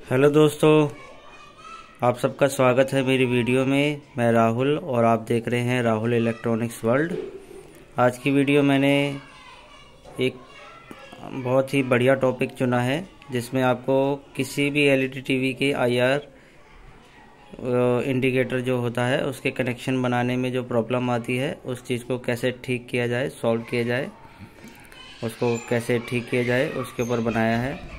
Hello दोस्तों, आप सबका स्वागत है मेरी वीडियो में। मैं राहुल और आप देख रहे हैं राहुल इलेक्ट्रॉनिक्स वर्ल्ड। आज की वीडियो मैंने एक बहुत ही बढ़िया टॉपिक चुना है जिसमें आपको किसी भी एलईडी टीवी के आईआर इंडिकेटर जो होता है उसके कनेक्शन बनाने में जो प्रॉब्लम आती है उस चीज़ को कैसे ठीक किया जाए, सॉल्व किया जाए, उसको कैसे ठीक किया जाए उसके ऊपर बनाया है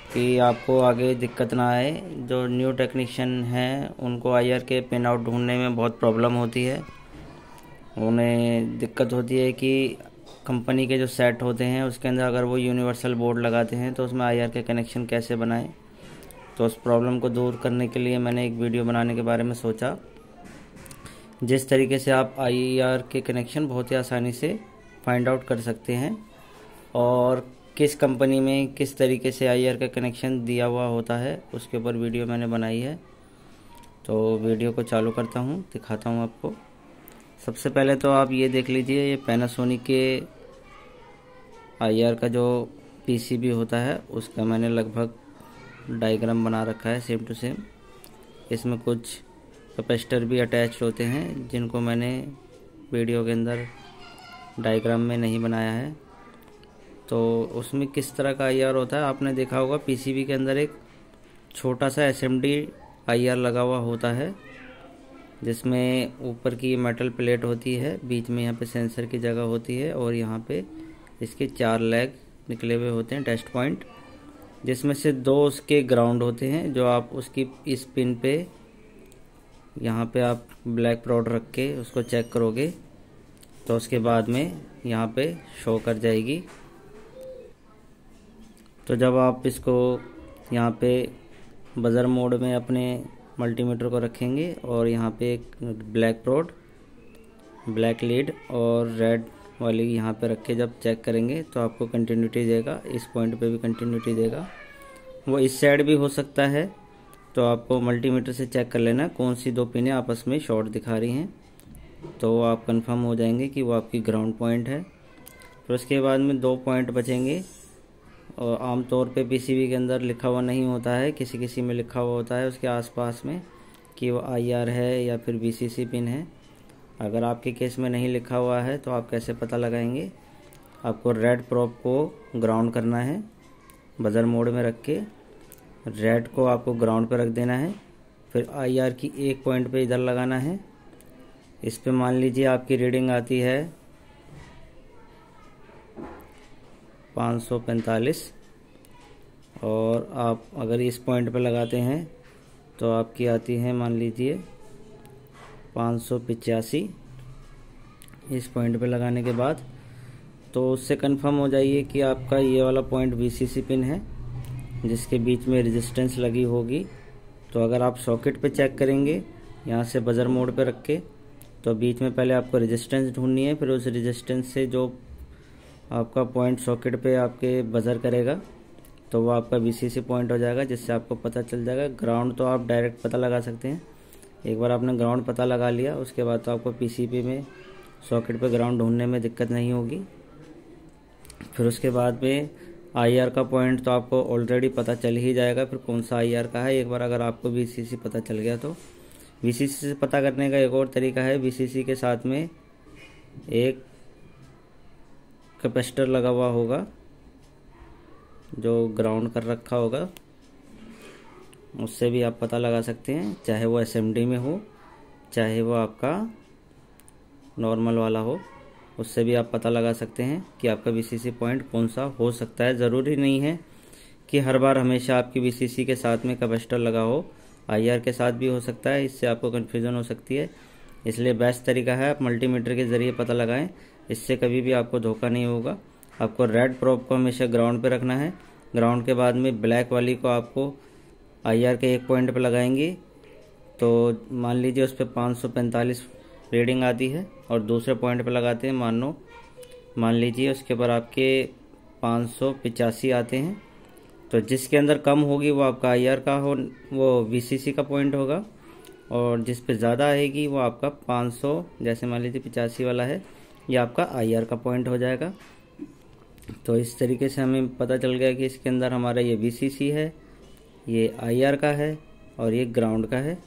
कि आपको आगे दिक्कत ना आए। जो न्यू टेक्नीशियन हैं उनको आईआर के पिन आउट ढूंढने में बहुत प्रॉब्लम होती है। उन्हें दिक्कत होती है कि कंपनी के जो सेट होते हैं उसके अंदर अगर वो यूनिवर्सल बोर्ड लगाते हैं तो उसमें आईआर के कनेक्शन कैसे बनाएं। तो उस प्रॉब्लम को दूर करने के लिए मैंने एक वीडियो बनाने के बारे में सोचा, जिस तरीके से आप आईआर के कनेक्शन बहुत ही आसानी से फाइंड आउट कर सकते हैं और किस कंपनी में किस तरीके से आईआर का कनेक्शन दिया हुआ होता है उसके ऊपर वीडियो मैंने बनाई है। तो वीडियो को चालू करता हूँ, दिखाता हूँ आपको। सबसे पहले तो आप ये देख लीजिए, ये पैनासोनिक के आईआर का जो पीसीबी होता है उसका मैंने लगभग डायग्राम बना रखा है सेम टू सेम। इसमें कुछ कैपेसिटर भी अटैच होते हैं जिनको मैंने वीडियो के अंदर डायग्राम में नहीं बनाया है। तो उसमें किस तरह का आईआर होता है आपने देखा होगा, पीसीबी के अंदर एक छोटा सा एसएमडी आईआर लगा हुआ होता है जिसमें ऊपर की मेटल प्लेट होती है, बीच में यहाँ पे सेंसर की जगह होती है और यहाँ पे इसके 4 लेग निकले हुए होते हैं, टेस्ट पॉइंट, जिसमें से 2 उसके ग्राउंड होते हैं। जो आप उसकी इस पिन पे यहाँ पे आप ब्लैक प्रोड रख के उसको चेक करोगे तो उसके बाद में यहाँ पे शो कर जाएगी। तो जब आप इसको यहाँ पे बजर मोड में अपने मल्टीमीटर को रखेंगे और यहाँ पे एक ब्लैक प्रोड, ब्लैक लीड और रेड वाली यहाँ पे रख के जब चेक करेंगे तो आपको कंटिन्यूटी देगा। इस पॉइंट पे भी कंटिन्यूटी देगा, वो इस साइड भी हो सकता है। तो आपको मल्टीमीटर से चेक कर लेना कौन सी 2 पिनें आपस में शॉर्ट दिखा रही हैं, तो आप कंफर्म हो जाएंगे कि वो आपकी ग्राउंड पॉइंट है। फिर उसके बाद में 2 पॉइंट बचेंगे और आमतौर पे पीसीबी के अंदर लिखा हुआ नहीं होता है, किसी किसी में लिखा हुआ होता है उसके आसपास में कि वो आईआर है या फिर वीसीसी पिन है। अगर आपके केस में नहीं लिखा हुआ है तो आप कैसे पता लगाएंगे? आपको रेड प्रोब को ग्राउंड करना है, बजर मोड में रख के रेड को आपको ग्राउंड पे रख देना है। फिर आईआर की एक पॉइंट पे इधर लगाना है। इस पे मान लीजिए आपकी रीडिंग आती है 545 और आप अगर इस पॉइंट पे लगाते हैं तो आपकी आती है मान लीजिए 585। इस पॉइंट पे लगाने के बाद तो उससे कंफर्म हो जाइए कि आपका ये वाला पॉइंट वीसीसी पिन है जिसके बीच में रेजिस्टेंस लगी होगी। तो अगर आप सॉकेट पे चेक करेंगे यहाँ से बजर मोड पे रख के, तो बीच में पहले आपको रेजिस्टेंस ढूंढनी है, फिर उस रेजिस्टेंस से जो आपका पॉइंट सॉकेट पे आपके बजर करेगा तो वो आपका वीसीसी पॉइंट हो जाएगा, जिससे आपको पता चल जाएगा। ग्राउंड तो आप डायरेक्ट पता लगा सकते हैं, एक बार आपने ग्राउंड पता लगा लिया उसके बाद तो आपको पीसीबी में सॉकेट पे ग्राउंड ढूंढने में दिक्कत नहीं होगी। फिर उसके बाद में आईआर का पॉइंट तो आपको ऑलरेडी पता चल ही जाएगा फिर कौन सा आईआर का है। एक बार अगर आपको वीसीसी पता चल गया तो वीसीसी से पता करने का एक और तरीका है, वीसीसी के साथ में एक कैपेसिटर लगा हुआ होगा जो ग्राउंड कर रखा होगा, उससे भी आप पता लगा सकते हैं, चाहे वो एसएमडी में हो चाहे वो आपका नॉर्मल वाला हो, उससे भी आप पता लगा सकते हैं कि आपका वीसीसी पॉइंट कौन सा हो सकता है। ज़रूरी नहीं है कि हर बार हमेशा आपकी वीसीसी के साथ में कैपेसिटर लगा हो, आईआर के साथ भी हो सकता है, इससे आपको कन्फ्यूज़न हो सकती है। इसलिए बेस्ट तरीका है आप मल्टीमीटर के ज़रिए पता लगाएं, इससे कभी भी आपको धोखा नहीं होगा। आपको रेड प्रोब को हमेशा ग्राउंड पे रखना है, ग्राउंड के बाद में ब्लैक वाली को आपको आईआर के एक पॉइंट पे लगाएंगे तो मान लीजिए उस पर 545 रीडिंग आती है और दूसरे पॉइंट पे लगाते हैं, मान लीजिए उसके ऊपर आपके 585 आते हैं। तो जिसके अंदर कम होगी वो आपका आईआर का हो, वो वीसीसी का पॉइंट होगा, और जिस पे ज़्यादा आएगी वो आपका 500, जैसे मान लीजिए 85 वाला है, ये आपका आईआर का पॉइंट हो जाएगा। तो इस तरीके से हमें पता चल गया कि इसके अंदर हमारा ये वीसीसी है ये IR का है और ये ग्राउंड का है।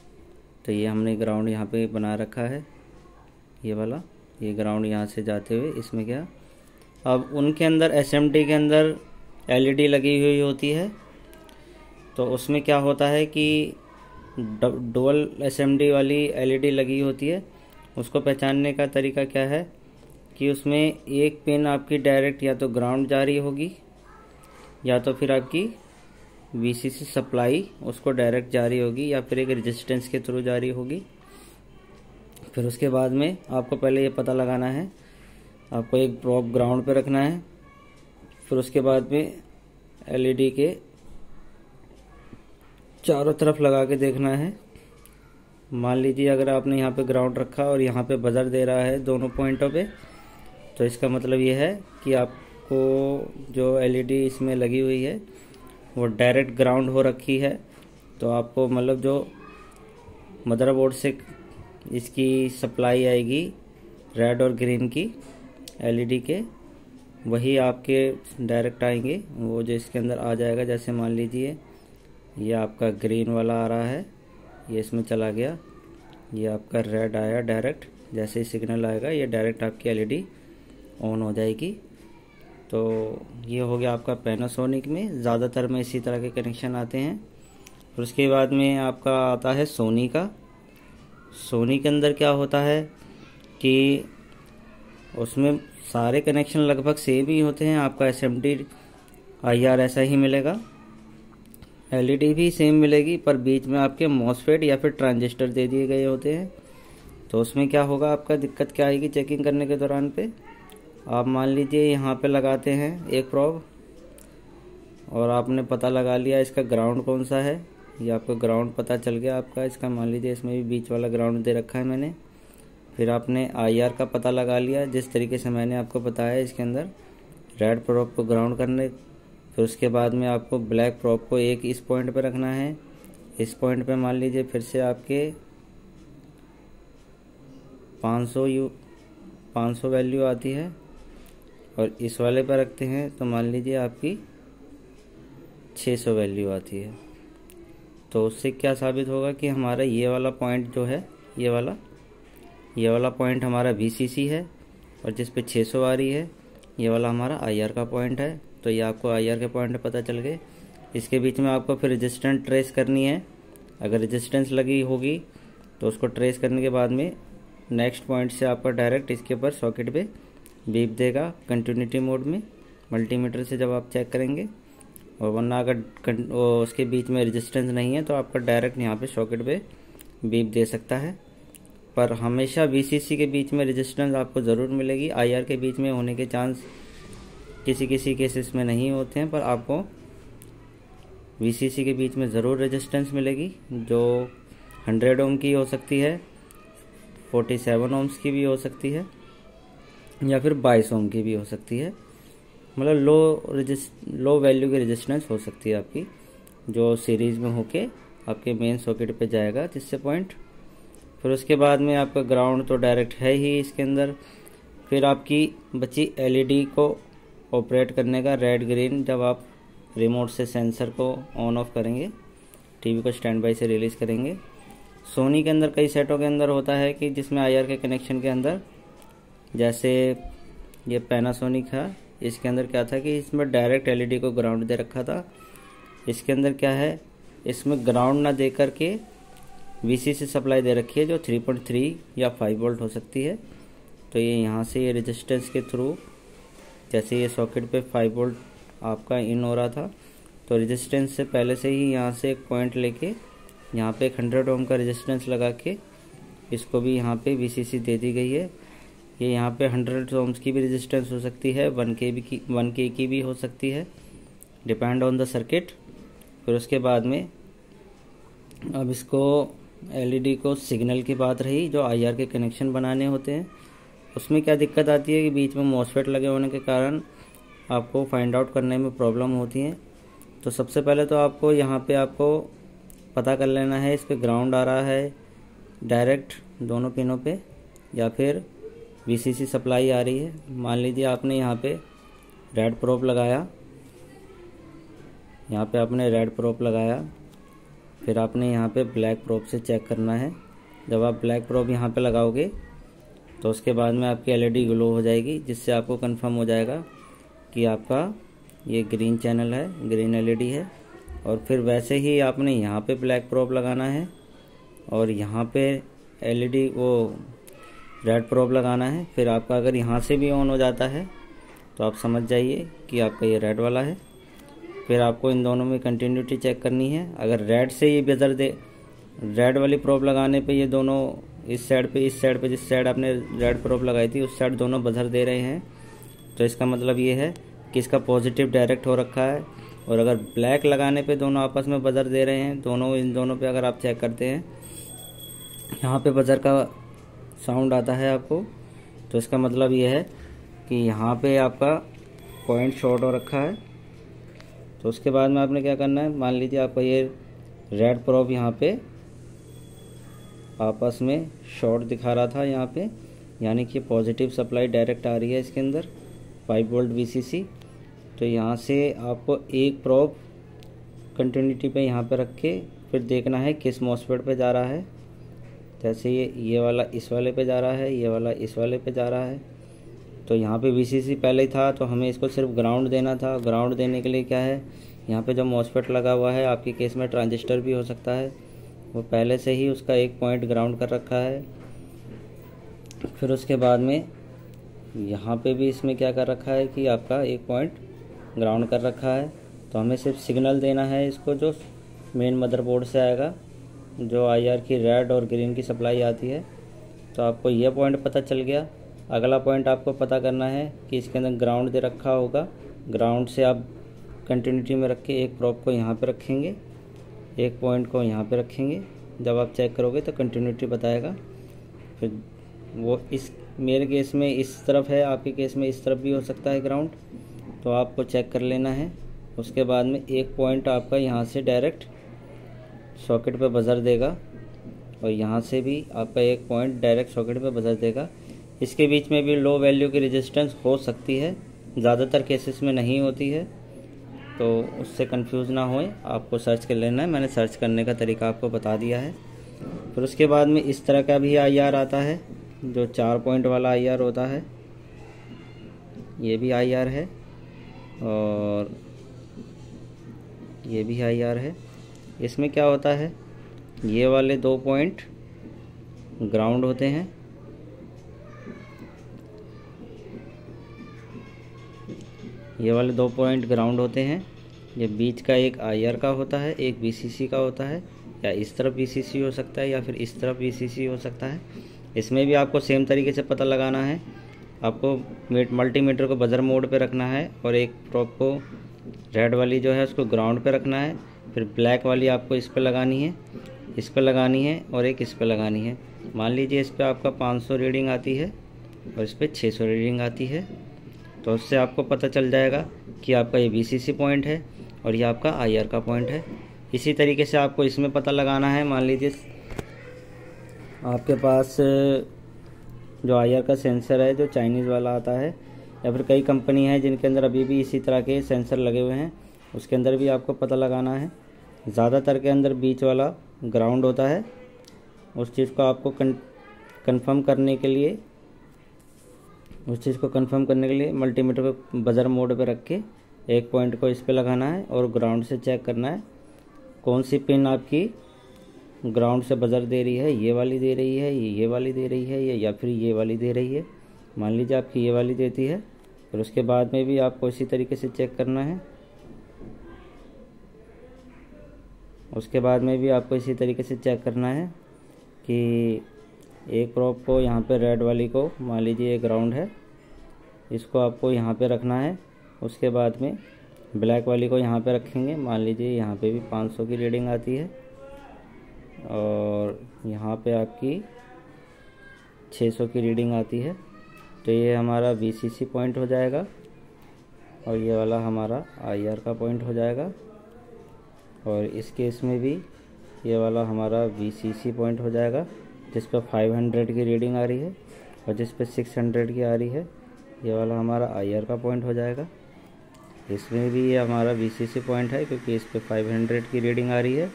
तो ये हमने ग्राउंड यहाँ पे बना रखा है, ये वाला, ये ग्राउंड यहाँ से जाते हुए इसमें क्या, अब उनके अंदर SMD के अंदर LED लगी हुई होती है। तो उसमें क्या होता है कि डुअल SMD वाली LED लगी होती है। उसको पहचानने का तरीका क्या है कि उसमें एक पिन आपकी डायरेक्ट या तो ग्राउंड जा रही होगी या तो फिर आपकी VCC सप्लाई उसको डायरेक्ट जा रही होगी या फिर एक रेजिस्टेंस के थ्रू जा रही होगी। फिर उसके बाद में आपको पहले ये पता लगाना है, आपको एक प्रोब ग्राउंड पे रखना है। फिर उसके बाद में LED के चारों तरफ लगा के देखना है। मान लीजिए अगर आपने यहाँ पे ग्राउंड रखा और यहाँ पे बजर दे रहा है दोनों पॉइंटों पे, तो इसका मतलब ये है कि आपको जो LED इसमें लगी हुई है वो डायरेक्ट ग्राउंड हो रखी है। तो आपको मतलब जो मदरबोर्ड से इसकी सप्लाई आएगी रेड और ग्रीन की LED के, वही आपके डायरेक्ट आएंगे, वो जो इसके अंदर आ जाएगा। जैसे मान लीजिए ये आपका ग्रीन वाला आ रहा है, ये इसमें चला गया, ये आपका रेड आया डायरेक्ट, जैसे ही सिग्नल आएगा ये डायरेक्ट आपकी LED ऑन हो जाएगी। तो ये हो गया आपका पैनासोनिक में, ज़्यादातर में इसी तरह के कनेक्शन आते हैं। फिर उसके बाद में आपका आता है सोनी का। सोनी के अंदर क्या होता है कि उसमें सारे कनेक्शन लगभग सेम ही होते हैं। आपका SMD IR ऐसा ही मिलेगा, LED भी सेम मिलेगी, पर बीच में आपके मॉसफेट या फिर ट्रांजिस्टर दे दिए गए होते हैं। तो उसमें क्या होगा, आपका दिक्कत क्या आएगी चेकिंग करने के दौरान पे, आप मान लीजिए यहाँ पे लगाते हैं एक प्रोब और आपने पता लगा लिया इसका ग्राउंड कौन सा है, ये आपको ग्राउंड पता चल गया आपका इसका, मान लीजिए इसमें भी बीच वाला ग्राउंड दे रखा है मैंने। फिर आपने IR का पता लगा लिया जिस तरीके से मैंने आपको बताया, इसके अंदर रेड प्रोब को ग्राउंड करने। फिर उसके बाद में आपको ब्लैक प्रोब को एक इस पॉइंट पे रखना है, इस पॉइंट पे मान लीजिए फिर से आपके 500 वैल्यू आती है और इस वाले पर रखते हैं तो मान लीजिए आपकी 600 वैल्यू आती है। तो उससे क्या साबित होगा कि हमारा ये वाला पॉइंट जो है, ये वाला पॉइंट हमारा VCC है और जिस पे 600 आ रही है ये वाला हमारा IR का पॉइंट है। तो ये आपको IR के पॉइंट पता चल गए। इसके बीच में आपको फिर रेजिस्टेंस ट्रेस करनी है। अगर रेजिस्टेंस लगी होगी तो उसको ट्रेस करने के बाद में नेक्स्ट पॉइंट से आपका डायरेक्ट इसके ऊपर सॉकेट पे बीप देगा कंटिन्यूटी मोड में मल्टीमीटर से जब आप चेक करेंगे। और वरना अगर उसके बीच में रेजिस्टेंस नहीं है तो आपका डायरेक्ट यहाँ पे सॉकेट पे बीप दे सकता है। पर हमेशा VCC के बीच में रेजिस्टेंस आपको ज़रूर मिलेगी। IR के बीच में होने के चांस किसी केसेस में नहीं होते हैं, पर आपको VCC के बीच में ज़रूर रेजिस्टेंस मिलेगी, जो 100 ओम की हो सकती है, 47 ओम्स की भी हो सकती है या फिर 22 ओम की भी हो सकती है। मतलब लो वैल्यू की रेजिस्टेंस हो सकती है आपकी, जो सीरीज़ में होके आपके मेन सॉकेट पे जाएगा जिससे पॉइंट। फिर उसके बाद में आपका ग्राउंड तो डायरेक्ट है ही इसके अंदर। फिर आपकी बची LED को ऑपरेट करने का रेड ग्रीन, जब आप रिमोट से सेंसर को ऑन ऑफ करेंगे, टीवी को स्टैंड बाई से रिलीज़ करेंगे। सोनी के अंदर कई सेटों के अंदर होता है कि जिसमें IR के कनेक्शन के अंदर, जैसे ये पैनासोनिक है, इसके अंदर क्या था कि इसमें डायरेक्ट LED को ग्राउंड दे रखा था। इसके अंदर क्या है, इसमें ग्राउंड ना दे करके VCC सप्लाई दे रखी है जो 3.3 या 5 वोल्ट हो सकती है। तो ये यहाँ से ये रेजिस्टेंस के थ्रू, जैसे ये सॉकेट पे 5 वोल्ट आपका इन हो रहा था, तो रेजिस्टेंस से पहले से ही यहाँ से एक पॉइंट लेके यहाँ पे 100 ओम का रेजिस्टेंस लगा के इसको भी यहाँ पे VCC दे दी गई है। ये यहाँ पे 100 ओम्स की भी रेजिस्टेंस हो सकती है, 1K की भी हो सकती है, डिपेंड ऑन द सर्किट। फिर उसके बाद में अब इसको LED को सिग्नल की बात रही, जो IR के कनेक्शन बनाने होते हैं उसमें क्या दिक्कत आती है कि बीच में मॉसफेट लगे होने के कारण आपको फाइंड आउट करने में प्रॉब्लम होती है। तो सबसे पहले तो आपको यहाँ पे आपको पता कर लेना है इस पर ग्राउंड आ रहा है डायरेक्ट दोनों पिनों पे या फिर VCC सप्लाई आ रही है। मान लीजिए आपने यहाँ पे रेड प्रोब लगाया, यहाँ पे आपने रेड प्रोब लगाया फिर आपने यहाँ पे ब्लैक प्रोब से चेक करना है। जब आप ब्लैक प्रोब यहाँ पे लगाओगे तो उसके बाद में आपकी एलईडी ग्लो हो जाएगी, जिससे आपको कंफर्म हो जाएगा कि आपका ये ग्रीन चैनल है, ग्रीन एलईडी है। और फिर वैसे ही आपने यहाँ पे ब्लैक प्रोब लगाना है और यहाँ पे एलईडी वो रेड प्रोब लगाना है। फिर आपका अगर यहाँ से भी ऑन हो जाता है तो आप समझ जाइए कि आपका ये रेड वाला है। फिर आपको इन दोनों में कंटिन्यूटी चेक करनी है। अगर रेड से ये बजर दे, रेड वाली प्रोब लगाने पे ये दोनों इस साइड पे जिस साइड आपने रेड प्रोब लगाई थी उस साइड दोनों बजर दे रहे हैं, तो इसका मतलब ये है कि इसका पॉजिटिव डायरेक्ट हो रखा है। और अगर ब्लैक लगाने पे दोनों आपस में बजर दे रहे हैं, दोनों इन दोनों पे अगर आप चेक करते हैं यहाँ पे बजर का साउंड आता है आपको, तो इसका मतलब ये है कि यहाँ पे आपका पॉइंट शॉर्ट हो रखा है। तो उसके बाद में आपने क्या करना है, मान लीजिए आपका ये रेड प्रोब यहाँ पे आपस में शॉर्ट दिखा रहा था यहाँ पे, यानी कि पॉजिटिव सप्लाई डायरेक्ट आ रही है इसके अंदर 5 वोल्ट VCC। तो यहाँ से आपको एक प्रोब कंटिन्यूटी पे यहाँ पे रख के फिर देखना है किस मॉसफेट पे जा रहा है। जैसे ये वाला इस वाले पे जा रहा है, ये वाला इस वाले पे जा रहा है। तो यहाँ पे VCC पहले ही था तो हमें इसको सिर्फ ग्राउंड देना था। ग्राउंड देने के लिए क्या है, यहाँ पे जो मॉसफेट लगा हुआ है, आपके केस में ट्रांजिस्टर भी हो सकता है, वो पहले से ही उसका एक पॉइंट ग्राउंड कर रखा है। फिर उसके बाद में यहाँ पे भी इसमें क्या कर रखा है कि आपका एक पॉइंट ग्राउंड कर रखा है। तो हमें सिर्फ सिग्नल देना है इसको, जो मेन मदरबोर्ड से आएगा, जो IR की रेड और ग्रीन की सप्लाई आती है। तो आपको यह पॉइंट पता चल गया। अगला पॉइंट आपको पता करना है कि इसके अंदर ग्राउंड दे रखा होगा। ग्राउंड से आप कंटिन्यूटी में रख के एक प्रोब को यहाँ पे रखेंगे, एक पॉइंट को यहाँ पे रखेंगे। जब आप चेक करोगे तो कंटिन्यूटी बताएगा। फिर वो इस मेरे केस में इस तरफ है, आपके केस में इस तरफ भी हो सकता है ग्राउंड, तो आपको चेक कर लेना है। उसके बाद में एक पॉइंट आपका यहाँ से डायरेक्ट सॉकेट पे बजर देगा और यहाँ से भी आपका एक पॉइंट डायरेक्ट सॉकेट पे बजर देगा। इसके बीच में भी लो वैल्यू की रेजिस्टेंस हो सकती है, ज़्यादातर केसेस में नहीं होती है, तो उससे कंफ्यूज ना होए, आपको सर्च कर लेना है। मैंने सर्च करने का तरीका आपको बता दिया है। फिर उसके बाद में इस तरह का भी IR आता है, जो 4 पॉइंट वाला IR होता है। ये भी IR है और ये भी IR है। इसमें क्या होता है, ये वाले 2 पॉइंट ग्राउंड होते हैं, ये वाले 2 पॉइंट ग्राउंड होते हैं। ये बीच का एक IR का होता है, एक VCC का होता है, या इस तरफ VCC हो सकता है या फिर इस तरफ VCC हो सकता है। इसमें भी आपको सेम तरीके से पता लगाना है। आपको मल्टीमीटर को बजर मोड पे रखना है और एक प्रोब को रेड वाली जो है उसको ग्राउंड पे रखना है। फिर ब्लैक वाली आपको इस पे लगानी है, इस पे लगानी है और एक इस पे लगानी है। मान लीजिए इस पे आपका 500 रीडिंग आती है और इस पे 600 रीडिंग आती है, तो उससे आपको पता चल जाएगा कि आपका ये VCC पॉइंट है और ये आपका IR का पॉइंट है। इसी तरीके से आपको इसमें पता लगाना है। मान लीजिए आपके पास जो IR का सेंसर है, जो चाइनीज़ वाला आता है, या फिर कई कंपनी है जिनके अंदर अभी भी इसी तरह के सेंसर लगे हुए हैं, उसके अंदर भी आपको पता लगाना है। ज़्यादातर के अंदर बीच वाला ग्राउंड होता है। उस चीज़ को आपको कंफर्म करने के लिए मल्टीमीटर को बजर मोड पे रख के एक पॉइंट को इस पे लगाना है और ग्राउंड से चेक करना है कौन सी पिन आपकी ग्राउंड से बजर दे रही है। ये वाली दे रही है, ये वाली दे रही है, या फिर ये वाली दे रही है। मान लीजिए आपकी ये वाली देती है, फिर उसके बाद में भी आपको इसी तरीके से चेक करना है। उसके बाद में भी आपको इसी तरीके से चेक करना है कि एक प्रोब को यहाँ पे रेड वाली को, मान लीजिए ये ग्राउंड है, इसको आपको यहाँ पे रखना है। उसके बाद में ब्लैक वाली को यहाँ पे रखेंगे। मान लीजिए यहाँ पे भी 500 की रीडिंग आती है और यहाँ पे आपकी 600 की रीडिंग आती है। तो ये हमारा VCC पॉइंट हो जाएगा और ये वाला हमारा IR का पॉइंट हो जाएगा। और इस केस में भी ये वाला हमारा VCC पॉइंट हो जाएगा, जिस पर 500 की रीडिंग आ रही है, और जिस पर 600 की आ रही है, ये वाला हमारा IR का पॉइंट हो जाएगा। इसमें भी ये हमारा VCC पॉइंट है, क्योंकि इस पर 500 की रीडिंग आ रही है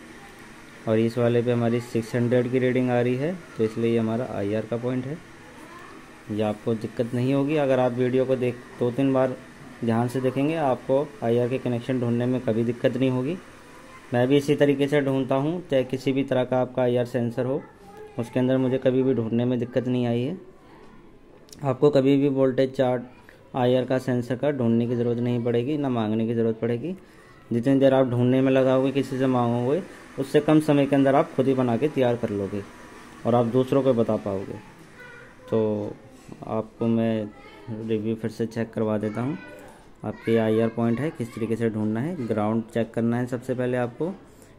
और इस वाले पे हमारी 600 की रीडिंग आ रही है, तो इसलिए ये हमारा IR का पॉइंट है। ये आपको दिक्कत नहीं होगी अगर आप वीडियो को 2-3 बार ध्यान से देखेंगे, आपको IR के कनेक्शन ढूंढने में कभी दिक्कत नहीं होगी। मैं भी इसी तरीके से ढूंढता हूँ, चाहे किसी भी तरह का आपका IR सेंसर हो, उसके अंदर मुझे कभी भी ढूंढने में दिक्कत नहीं आई है। आपको कभी भी वोल्टेज चार्ट IR का सेंसर का ढूंढने की ज़रूरत नहीं पड़ेगी, ना मांगने की ज़रूरत पड़ेगी। जितनी देर आप ढूंढने में लगाओगे, किसी से मांगोगे, उससे कम समय के अंदर आप खुद ही बना के तैयार कर लोगे और आप दूसरों को बता पाओगे। तो आपको मैं रिव्यू फिर से चेक करवा देता हूँ। आपके IR पॉइंट है, किस तरीके से ढूंढना है। ग्राउंड चेक करना है सबसे पहले आपको,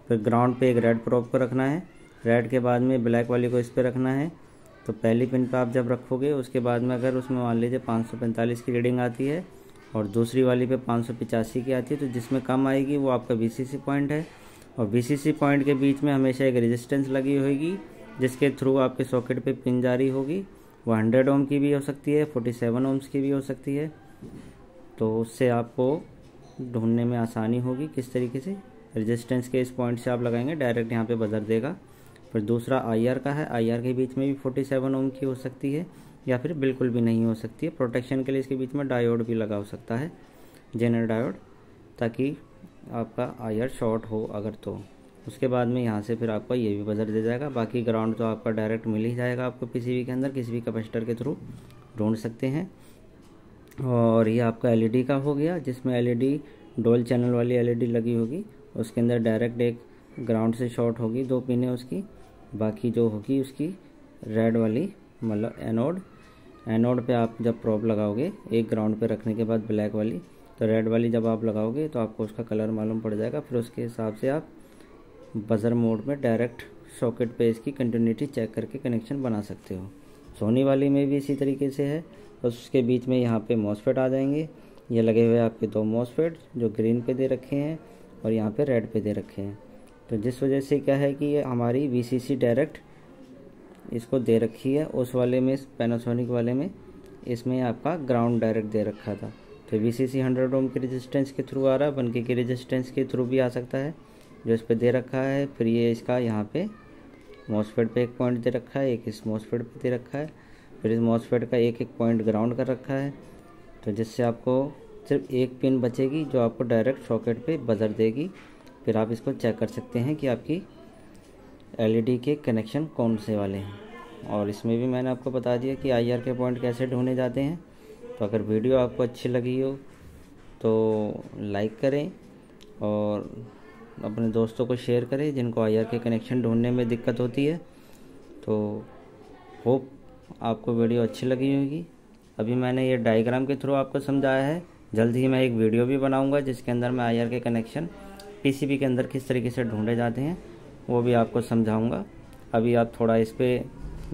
फिर ग्राउंड पे एक रेड प्रोब को रखना है, रेड के बाद में ब्लैक वाली को इस पर रखना है। तो पहली पिन पे आप जब रखोगे, उसके बाद में अगर उसमें मान लीजिए 545 की रीडिंग आती है और दूसरी वाली पे 585 की आती है, तो जिसमें कम आएगी वो आपका VCC पॉइंट है। और VCC पॉइंट के बीच में हमेशा एक रेजिस्टेंस लगी होगी, जिसके थ्रू आपके सॉकेट पे पिन जारी होगी। वो 100 ओम की भी हो सकती है, 47 ओम्स की भी हो सकती है। तो उससे आपको ढूंढने में आसानी होगी किस तरीके से। रेजिस्टेंस के इस पॉइंट से आप लगाएंगे, डायरेक्ट यहाँ पे बजर देगा। फिर दूसरा IR का है, IR के बीच में भी 47 ओम की हो सकती है या फिर बिल्कुल भी नहीं हो सकती है। प्रोटेक्शन के लिए इसके बीच में डायोड भी लगा हो सकता है, जेनर डायोड, ताकि आपका IR शॉर्ट हो अगर तो। उसके बाद में यहाँ से फिर आपका ये भी बजर दे जाएगा। बाकी ग्राउंड तो आपका डायरेक्ट मिल ही जाएगा आपको PCB के अंदर, किसी भी कैपेसिटर के थ्रू ढूंढ सकते हैं। और ये आपका LED का हो गया, जिसमें LED डोल चैनल वाली LED लगी होगी। उसके अंदर डायरेक्ट एक ग्राउंड से शॉर्ट होगी, 2 पिनें उसकी, बाकी जो होगी उसकी रेड वाली, मतलब एनोड पे आप जब प्रोब लगाओगे, एक ग्राउंड पे रखने के बाद ब्लैक वाली, तो रेड वाली जब आप लगाओगे तो आपको उसका कलर मालूम पड़ जाएगा। फिर उसके हिसाब से आप बजर मोड में डायरेक्ट सॉकेट पे इसकी कंटिन्यूटी चेक करके कनेक्शन बना सकते हो। सोनी वाली में भी इसी तरीके से है। बस उसके बीच में यहाँ पे मॉसफेट आ जाएंगे। ये लगे हुए आपके 2 मॉसफेट जो ग्रीन पे दे रखे हैं और यहाँ पे रेड पे दे रखे हैं। तो जिस वजह से क्या है कि ये हमारी VCC डायरेक्ट इसको दे रखी है। उस वाले में, पैनासोनिक वाले में, इसमें आपका ग्राउंड डायरेक्ट दे रखा था। तो VCC 100 ओम की रेजिस्टेंस के थ्रू आ रहा है, 1K की रेजिस्टेंस के थ्रू भी आ सकता है जो इस पर दे रखा है। फिर ये इसका यहाँ पे मॉसफेट पे एक पॉइंट दे रखा है, एक इस मॉसफेट पे दे रखा है, फिर इस मॉसफेट का एक पॉइंट ग्राउंड कर रखा है। तो जिससे आपको सिर्फ एक पिन बचेगी जो आपको डायरेक्ट सॉकेट पे बजर देगी। फिर आप इसको चेक कर सकते हैं कि आपकी LED के कनेक्शन कौन से वाले हैं। और इसमें भी मैंने आपको बता दिया कि IR के पॉइंट कैसे ढूंढे जाते हैं। तो अगर वीडियो आपको अच्छी लगी हो तो लाइक करें और अपने दोस्तों को शेयर करें जिनको IR के कनेक्शन ढूंढने में दिक्कत होती है। तो होप आपको वीडियो अच्छी लगी होगी। अभी मैंने ये डायग्राम के थ्रू आपको समझाया है। जल्द ही मैं एक वीडियो भी बनाऊंगा जिसके अंदर मैं IR के कनेक्शन PCB के अंदर किस तरीके से ढूंढे जाते हैं वो भी आपको समझाऊंगा। अभी आप थोड़ा इस पर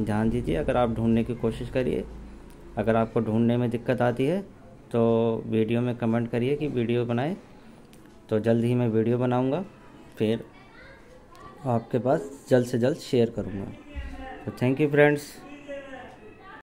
ध्यान दीजिए। अगर आप ढूंढने की कोशिश करिए, अगर आपको ढूंढने में दिक्कत आती है तो वीडियो में कमेंट करिए कि वीडियो बनाएं। तो जल्द ही मैं वीडियो बनाऊंगा, फिर आपके पास जल्द से जल्द शेयर करूंगा। तो थैंक यू फ्रेंड्स।